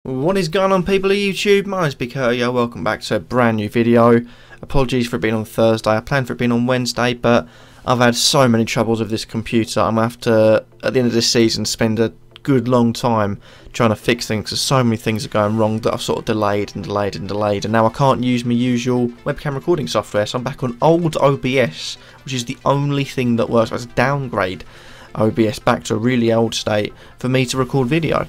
What is going on, people of YouTube? My name's Kurtyoy. Welcome back to a brand new video. Apologies for it being on Thursday. I planned for it being on Wednesday, but I've had so many troubles with this computer. I'm going to have to, at the end of this season, spend a good long time trying to fix things because so many things are going wrong that I've sort of delayed, and now I can't use my usual webcam recording software, so I'm back on old OBS, which is the only thing that works. I had to downgrade OBS back to a really old state for me to record video.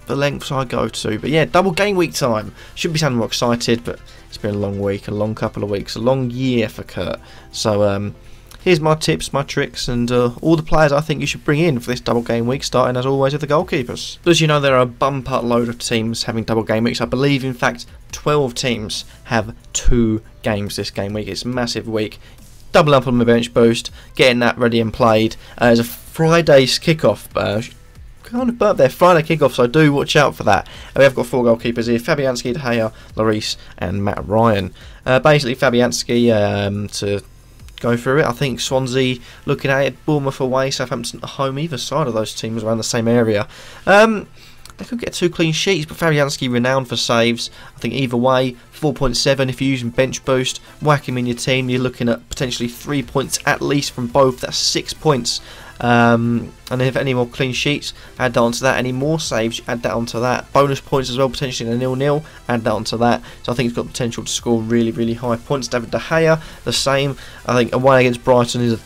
The lengths I go to, but yeah, double game week time. Should be sounding more excited, but it's been a long week, a long couple of weeks, a long year for Kurt. So here's my tips, my tricks, and all the players I think you should bring in for this double game week, starting as always with the goalkeepers. As you know, there are a bumper load of teams having double game weeks. I believe, in fact, 12 teams have 2 games this game week. It's a massive week. Double up on the bench boost, getting that ready and played. There's a Friday's kickoff. Kind of burnt their Friday kickoff, so do watch out for that. We have got 4 goalkeepers here: Fabianski, De Gea, Lloris and Matt Ryan. Basically Fabianski, to go through it, I think Swansea looking at it, Bournemouth away, Southampton at home. Either side of those teams around the same area. They could get 2 clean sheets, but Fabianski renowned for saves. I think either way, 4.7 if you're using bench boost. Whack him in your team, you're looking at potentially 3 points at least from both. That's 6 points. And if any more clean sheets, add that onto that. Any more saves, add that onto that. Bonus points as well, potentially in a 0-0, add that onto that. So I think he's got potential to score really high points. David De Gea, the same. I think away against Brighton is a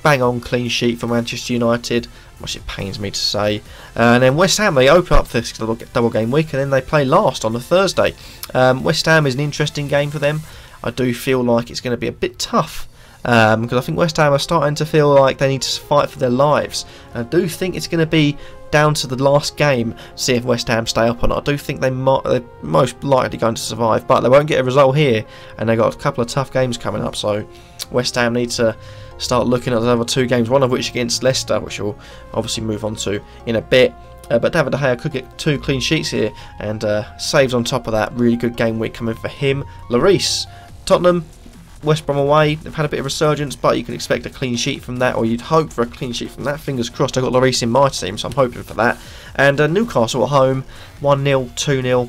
bang-on clean sheet for Manchester United, which it pains me to say. And then West Ham, they open up this double game week, and then they play last on the Thursday. West Ham is an interesting game for them. I do feel like it's going to be a bit tough. Because I think West Ham are starting to feel like they need to fight for their lives. And I do think it's going to be down to the last game to see if West Ham stay up or not. I do think they're most likely going to survive, but they won't get a result here, and they've got a couple of tough games coming up, so West Ham need to start looking at the other 2 games, one of which against Leicester, which we'll obviously move on to in a bit. But David De Gea could get 2 clean sheets here, and saves on top of that. Really good game week coming for him. Lloris, Tottenham, West Brom away, they've had a bit of resurgence, but you can expect a clean sheet from that, or you'd hope for a clean sheet from that. Fingers crossed. I've got Lloris in my team, so I'm hoping for that. And Newcastle at home, 1-0, 2-0,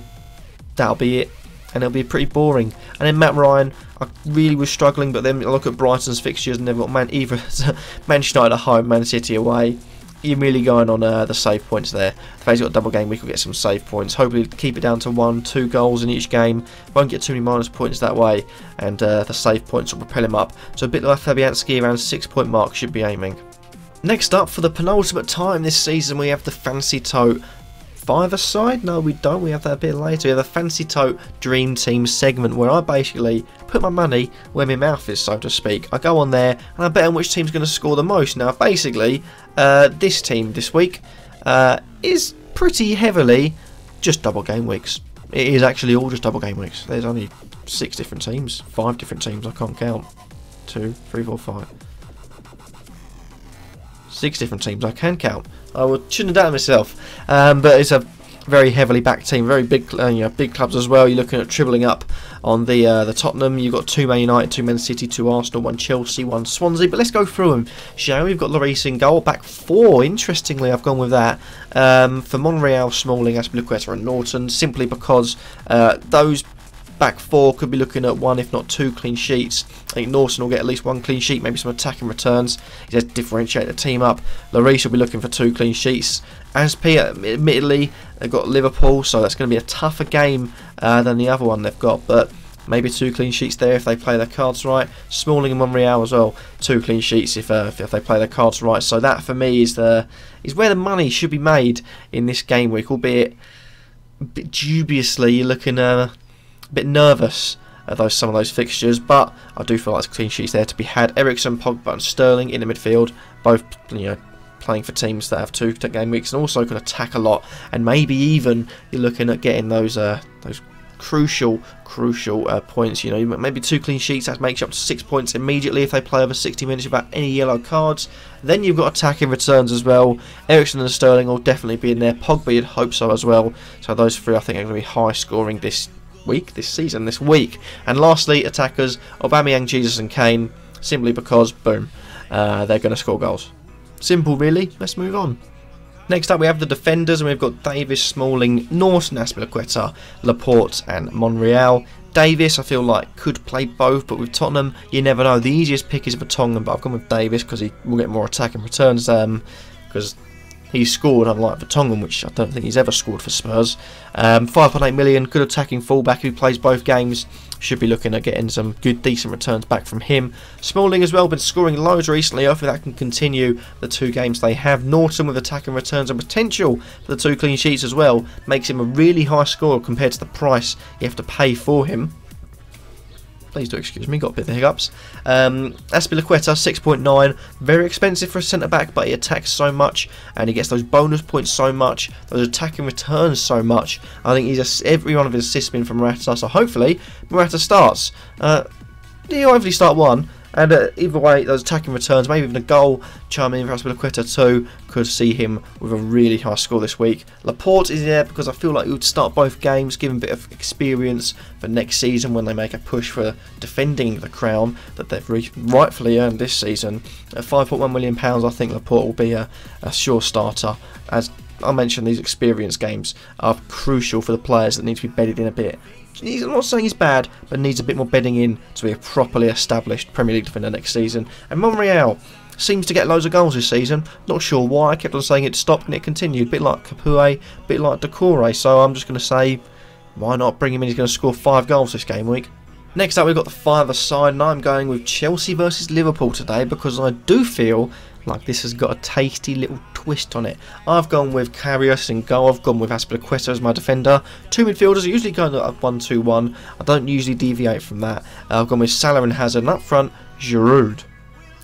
that'll be it, and it'll be pretty boring. And then Matt Ryan, I really was struggling, but then I look at Brighton's fixtures and they've got Manchester United at home, Man City away. You're really going on the save points there. The fact he's got a double game week will get some save points. Hopefully keep it down to 1-2 goals in each game. Won't get too many minus points that way, and the save points will propel him up. So a bit like Fabianski, around 6-point mark should be aiming. Next up, for the penultimate time this season, we have the Fancy Tote 5-a-side? No, we don't. We have that a bit later. We have the Fancy Tote Dream Team segment, where I basically put my money where my mouth is, so to speak. I go on there and I bet on which team's going to score the most. Now, basically, this team this week is pretty heavily just double game weeks. It is actually all just double game weeks. There's only 6 different teams, 5 different teams. I can't count. 2, 3, 4, 5. 6 different teams I can count. I shouldn't have done it myself, but it's a very heavily backed team, very big, big clubs as well. You're looking at tripling up on the Tottenham. You've got 2 Man United, 2 Man City, 2 Arsenal, 1 Chelsea, 1 Swansea. But let's go through them, shall we? We've got Lloris in goal, back 4. Interestingly, I've gone with that for Monreal, Smalling, Azpilicueta and Norton, simply because those back 4 could be looking at 1 if not 2 clean sheets. I think Norton will get at least 1 clean sheet, maybe some attacking returns. He has to differentiate the team up. Lloris will be looking for 2 clean sheets. Aspi, admittedly, they've got Liverpool, so that's going to be a tougher game than the other one they've got, but maybe 2 clean sheets there if they play their cards right. Smalling and Monreal as well, 2 clean sheets if they play their cards right. So that for me is where the money should be made in this game week, albeit a bit dubiously. You're looking a bit nervous at some of those fixtures, but I do feel like there's clean sheets there to be had. Eriksen, Pogba and Sterling in the midfield, both playing for teams that have 2 game weeks and also can attack a lot, and maybe even you're looking at getting those crucial points. Maybe 2 clean sheets, that makes you up to 6 points immediately if they play over 60 minutes without any yellow cards. Then you've got attacking returns as well. Eriksen and Sterling will definitely be in there. Pogba, you'd hope so as well. So those 3 I think are going to be high scoring this week. And lastly, attackers, Aubameyang, Jesus and Kane, simply because, boom, they're going to score goals. Simple really. Let's move on. Next up we have the defenders, and we've got Davis, Smalling, Norton, Azpilicueta, Laporte and Monreal. Davis, I feel like, could play both, but with Tottenham, you never know. The easiest pick is Vertonghen, but I've gone with Davis because he will get more attacking returns, because he's scored, unlike Vertonghen, which I don't think he's ever scored for Spurs. 5.8 million, good attacking fullback who plays both games. Should be looking at getting some good, decent returns back from him. Smalling as well, been scoring loads recently. Hopefully that can continue the 2 games they have. Norton with attacking returns and potential for the 2 clean sheets as well. Makes him a really high scorer compared to the price you have to pay for him. Please do excuse me, got a bit of the hiccups. Azpilicueta, 6.9, very expensive for a centre-back, but he attacks so much, and he gets those bonus points so much, those attacking returns so much. I think every one of his assists been from Morata, so hopefully Morata starts. He'll hopefully start one, and either way, those attacking returns, maybe even a goal, chiming in for Azpilicueta too, could see him with a really high score this week. Laporte is there because I feel like he would start both games, give him a bit of experience for next season when they make a push for defending the crown that they've rightfully earned this season. At £5.1 million, I think Laporte will be a sure starter. As I mentioned, these experience games are crucial for the players that need to be bedded in a bit. I'm not saying he's bad, but needs a bit more bedding in to be a properly established Premier League defender next season. And Monreal seems to get loads of goals this season. Not sure why. I kept on saying it stopped and it continued. A bit like Capoue, a bit like Decore. So I'm just going to say, why not bring him in? He's going to score 5 goals this game week. Next up, we've got the 5-a side, and I'm going with Chelsea versus Liverpool today because I do feel like this has got a tasty little twist on it. I've gone with Karius in goal. I've gone with Azpilicueta as my defender. 2 midfielders. I usually go at 1-2-1. I don't usually deviate from that. I've gone with Salah and Hazard, and up front, Giroud.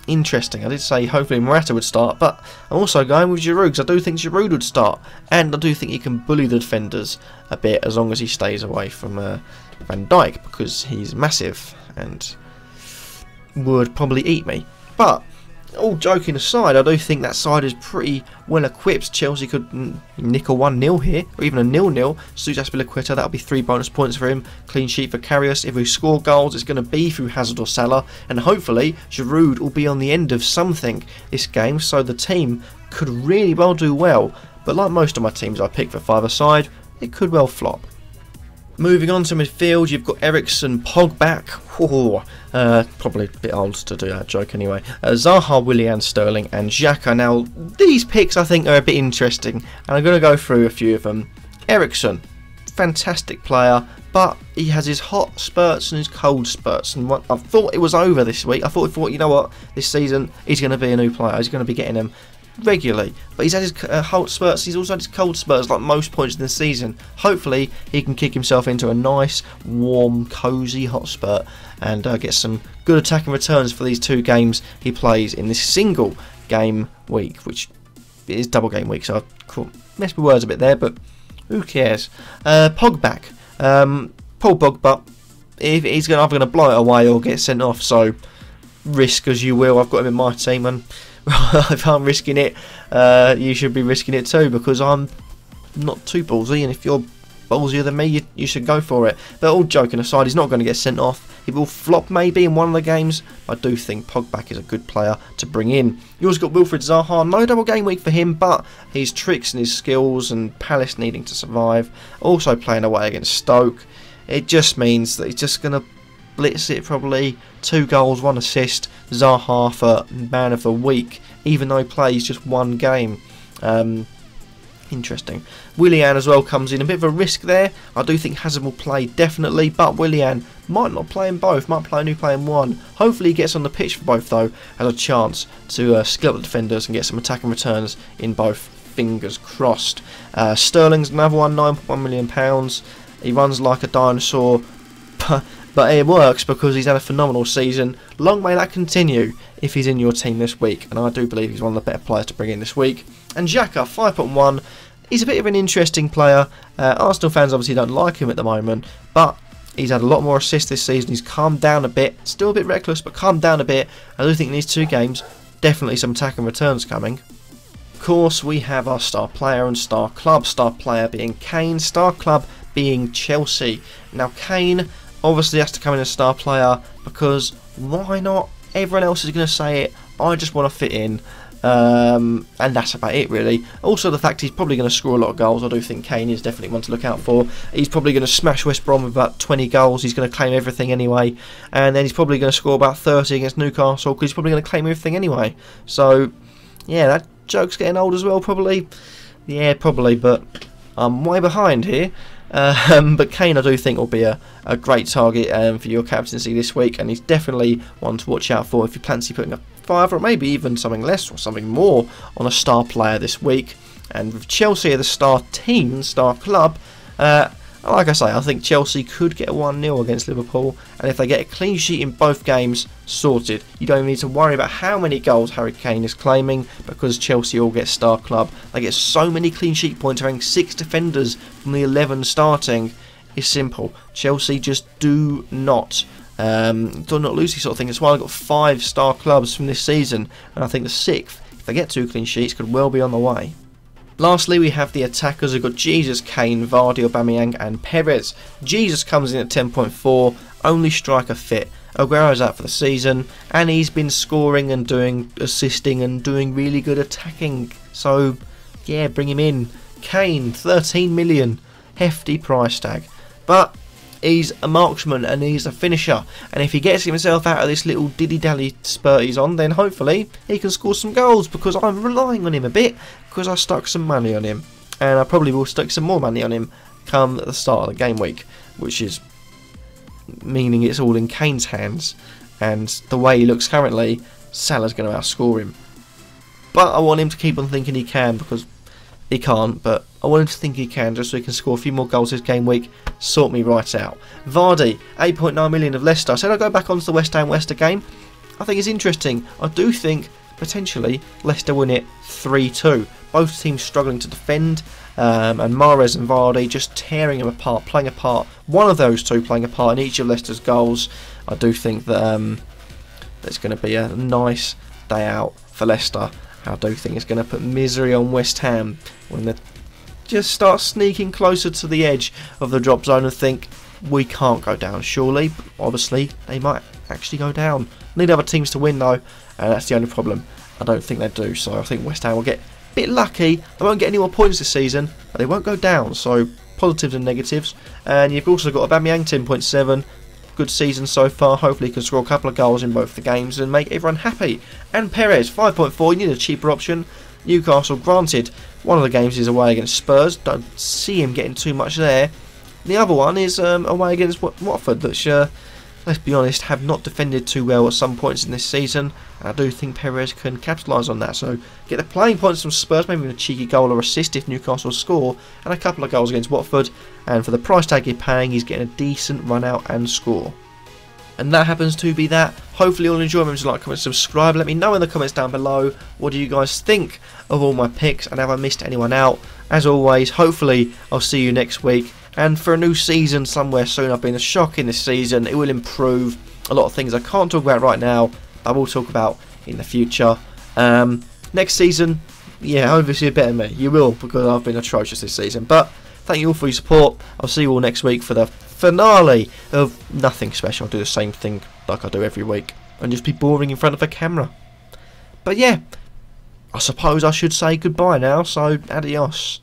Interesting. I did say hopefully Morata would start, but I'm also going with Giroud because I do think Giroud would start, and I do think he can bully the defenders a bit as long as he stays away from Van Dijk, because he's massive and would probably eat me. But all joking aside, I do think that side is pretty well equipped. Chelsea could nick a 1-0 here, or even a 0-0. Suits Azpilicueta, that'll be 3 bonus points for him. Clean sheet for Karius. If we score goals, it's going to be through Hazard or Salah, and hopefully Giroud will be on the end of something this game, so the team could really well do well. But like most of my teams I picked for 5-a side, it could well flop. Moving on to midfield, you've got Eriksen, Pogba. Probably a bit old to do that joke anyway. Zaha, Willian, Sterling and Xhaka. Now, these picks I think are a bit interesting, and I'm going to go through a few of them. Eriksen, fantastic player, but he has his hot spurts and his cold spurts. And I thought it was over this week. I thought, you know what, this season he's going to be a new player. He's going to be getting them regularly, but he's had his hot spurts, he's also had his cold spurts like most points in the season. Hopefully he can kick himself into a nice, warm, cosy hot spurt and get some good attacking returns for these 2 games he plays in this single game week, which is double game week, so I've messed my words a bit there, but who cares. Pogba, Paul Pogba, if he's either going to blow it away or get sent off, so risk as you will. I've got him in my team, and if I'm risking it, you should be risking it too, because I'm not too ballsy, and if you're ballsier than me, you should go for it. But all joking aside, he's not going to get sent off. He will flop maybe in one of the games. I do think Pogba is a good player to bring in. You also got Wilfried Zaha. No double game week for him, but his tricks and his skills and Palace needing to survive. Also playing away against Stoke. It just means that he's just going to blitz it probably. 2 goals, 1 assist. Zaha for man of the week, even though he plays just 1 game. Interesting. Willian as well comes in. A bit of a risk there. I do think Hazard will play definitely, but Willian might not play in both. Might play only play in 1. Hopefully he gets on the pitch for both though. Has a chance to skill up the defenders and get some attacking returns in both. Fingers crossed. Sterling's another one. £9.1 million. He runs like a dinosaur. But it works because he's had a phenomenal season. Long may that continue if he's in your team this week. And I do believe he's one of the better players to bring in this week. And Xhaka, 5.1. He's a bit of an interesting player. Arsenal fans obviously don't like him at the moment. But he's had a lot more assists this season. He's calmed down a bit. Still a bit reckless, but calmed down a bit. I do think in these 2 games, definitely some attacking returns coming. Of course, we have our star player and star club. Star player being Kane. Star club being Chelsea. Now, Kane obviously has to come in as star player because why not? Everyone else is going to say it. I just want to fit in. And that's about it really. Also the fact he's probably going to score a lot of goals. I do think Kane is definitely one to look out for. He's probably going to smash West Brom with about 20 goals. He's going to claim everything anyway. And then he's probably going to score about 30 against Newcastle because he's probably going to claim everything anyway. So yeah, that joke's getting old as well probably. Yeah, probably, but I'm way behind here. But Kane I do think will be a great target for your captaincy this week, and he's definitely one to watch out for if you fancy putting a 5 or maybe even something less or something more on a star player this week. And with Chelsea the star team, star club, like I say, I think Chelsea could get a 1-0 against Liverpool, and if they get a clean sheet in both games, sorted. You don't even need to worry about how many goals Harry Kane is claiming because Chelsea all get star club. They get so many clean sheet points, having 6 defenders from the 11 starting. It's simple. Chelsea just do not lose this sort of thing. That's why I've got 5 star clubs from this season, and I think the 6th, if they get 2 clean sheets, could well be on the way. Lastly, we have the attackers. We've got Jesus, Kane, Vardy, Aubameyang and Perez. Jesus comes in at 10.4, only striker fit. Aguero's out for the season, and he's been scoring and assisting and doing really good attacking. So, yeah, bring him in. Kane, 13 million, hefty price tag. But he's a marksman and he's a finisher, and if he gets himself out of this little dilly-dally spurt he's on, then hopefully he can score some goals, because I'm relying on him a bit, because I stuck some money on him, and I probably will stick some more money on him come the start of the game week, which is meaning it's all in Kane's hands, and the way he looks currently, Salah's going to outscore him. But I want him to keep on thinking he can, because he can't, but I want him to think he can, just so he can score a few more goals this game week, sort me right out. Vardy, 8.9 million of Leicester. I said I'd go back onto the West Ham Leicester game. I think it's interesting. I do think, potentially, Leicester win it 3-2. Both teams struggling to defend, and Mahrez and Vardy just tearing them apart, playing a part. One of those two playing a part in each of Leicester's goals. I do think that it's going to be a nice day out for Leicester. I do think it's going to put misery on West Ham when they just start sneaking closer to the edge of the drop zone and think, we can't go down surely. But obviously, they might actually go down. Need other teams to win though, and that's the only problem. I don't think they do, so I think West Ham will get a bit lucky. They won't get any more points this season, but they won't go down, so positives and negatives. And you've also got Aubameyang, 10.7. Good season so far. Hopefully he can score a couple of goals in both the games and make everyone happy. And Perez, 5.4. You need a cheaper option. Newcastle, granted, one of the games is away against Spurs. Don't see him getting too much there. The other one is away against Watford, which, let's be honest, have not defended too well at some points in this season. And I do think Perez can capitalise on that. So get the playing points from Spurs, maybe even a cheeky goal or assist if Newcastle score, and a couple of goals against Watford. And for the price tag you're paying, he's getting a decent run out and score. And that happens to be that. Hopefully you'll enjoy. Remember to like, comment, subscribe. Let me know in the comments down below, what do you guys think of all my picks, and have I missed anyone out? As always, hopefully I'll see you next week, and for a new season somewhere soon. I've been a shock in this season. It will improve. A lot of things I can't talk about right now, I will talk about in the future. Next season, yeah, obviously better than me. You will, because I've been atrocious this season. But thank you all for your support. I'll see you all next week for the finale of nothing special. I'll do the same thing like I do every week and just be boring in front of a camera. But yeah, I suppose I should say goodbye now, so adios.